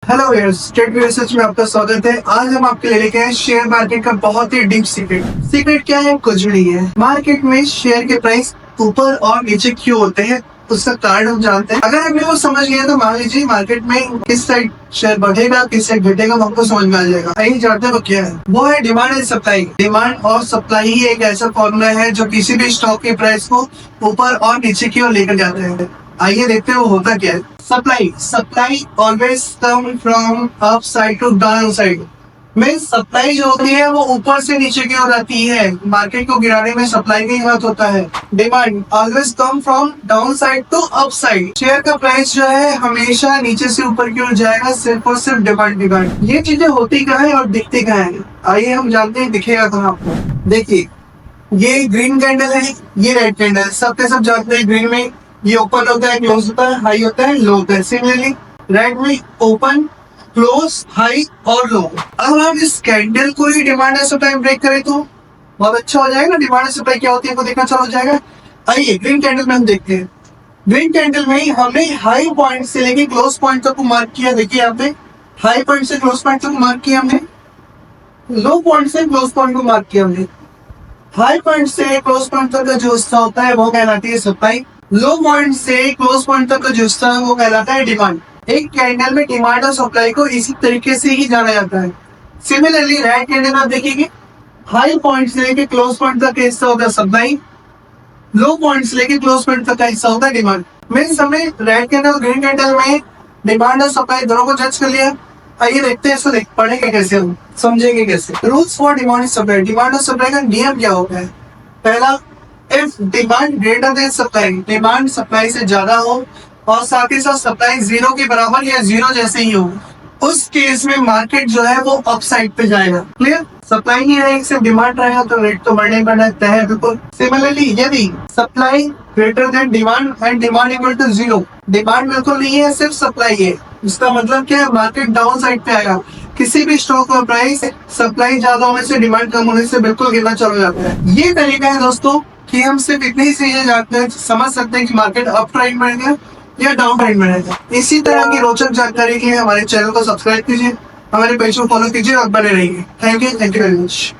Hello years, trade research में आपका स्वागत है। आज हम आपके लिए लेके आए शेयर मार्केट का बहुत ही डीप सीक्रेट। सीक्रेट क्या है? कुछ भी नहीं है। मार्केट में शेयर के प्राइस ऊपर और नीचे क्यों होते हैं, उसका कारण हम जानते हैं। अगर हमने वो समझ लिया तो मान लीजिए मार्केट में किस साइड शेयर बढ़ेगा, किस साइड घटेगा, वो हमको समझ में आ जाएगा। आइए जानते हैं वो क्या है। वो है डिमांड एंड सप्लाई। डिमांड और सप्लाई ही एक ऐसा फॉर्मूला है जो किसी भी स्टॉक के प्राइस को ऊपर और नीचे की ओर लेकर जाते हैं। आइए देखते हैं वो होता क्या है। Supply always come from up side to down side. Mean supply जो होती है वो ऊपर से नीचे की ओर आती है। मार्केट को गिराने में सप्लाई का ही हाथ होता है। Demand always come from down side to up side. Share का प्राइस जो है हमेशा नीचे से ऊपर की ओर जाएगा, सिर्फ और सिर्फ डिमांड। ये चीजें होती कहाँ है और दिखती कहाँ है, आइए हम जानते हैं दिखेगा कहाँ आपको। देखिए, ये ग्रीन कैंडल है, ये रेड कैंडल। सबके सब जानते हैं ग्रीन में ये ओपन होता है, क्लोज होता है, हाई होता है, लो होता है। सिमिलरली रेड में ओपन, क्लोज, हाई और लो। अब हम इस कैंडल को ही डिमांड एंड सप्लाई ब्रेक करें तो बहुत अच्छा हो जाएगा। डिमांड एंड सप्लाई क्या होती है वो देखना चालू हो जाएगा। आइए ग्रीन कैंडल में हम देखते हैं। ग्रीन कैंडल में हमने हाई पॉइंट से लेके क्लोज पॉइंट तक को मार्क किया। देखिए यहाँ पे हाई पॉइंट से क्लोज पॉइंट तक मार्क किया हमने, लो पॉइंट से क्लोज पॉइंट को मार्क किया हमने। हाई पॉइंट से क्लोज पॉइंट तक का जो हिस्सा होता है वो कहलाती है सप्लाई। लो पॉइंट से क्लोज पॉइंट तक का जो हिस्सा है वो कहलाता है डिमांड। एक कैंडल में डिमांड और सप्लाई को इसी तरीके से ही जाना जाता है। सिमिलरली रेड कैंडल आप देखेंगे, हाई पॉइंट से लेके क्लोज पॉइंट तक का हिस्सा होता है सप्लाई, लो पॉइंट से लेके क्लोज पॉइंट तक का हिस्सा होता है डिमांड। मीन्स हमने रेड कैंडल और ग्रीन कैंडल में डिमांड और सप्लाई दोनों को जज कर लिया। आइए देखते हैं इसको पढ़ेंगे कैसे, हम समझेंगे कैसे। Rules for demand and supply. Demand और सप्लाई का नियम क्या होता है? पहला, if demand greater than supply, demand supply से ज्यादा हो और साथ ही साथ सप्लाई जीरो के बराबर या जीरो जैसे ही हो, उस केस में मार्केट जो है वो अप साइड पे जाएगा। क्लियर? सप्लाई नहीं रहेगी, सिर्फ डिमांड रहेगा तो रेट तो बढ़ने बढ़ना तय है बिल्कुल। सिमिलरली यदि supply greater than demand and demand equal to zero, demand बिल्कुल नहीं है, सिर्फ सप्लाई है, इसका मतलब क्या है? मार्केट डाउन साइड पे आएगा। किसी भी स्टॉक का प्राइस सप्लाई ज्यादा होने से, डिमांड कम होने से बिल्कुल गिरना चालू हो जाता है। ये तरीका है दोस्तों कि हम सिर्फ इतनी ही चीजें जानते हैं, समझ सकते हैं कि मार्केट अप ट्रेंड में रहेगा या डाउन ट्रेंड में रहेगा। इसी तरह की रोचक जानकारी के लिए हमारे चैनल को सब्सक्राइब कीजिए, हमारे पेज को फॉलो कीजिए और बने रहिए। Thank you very much.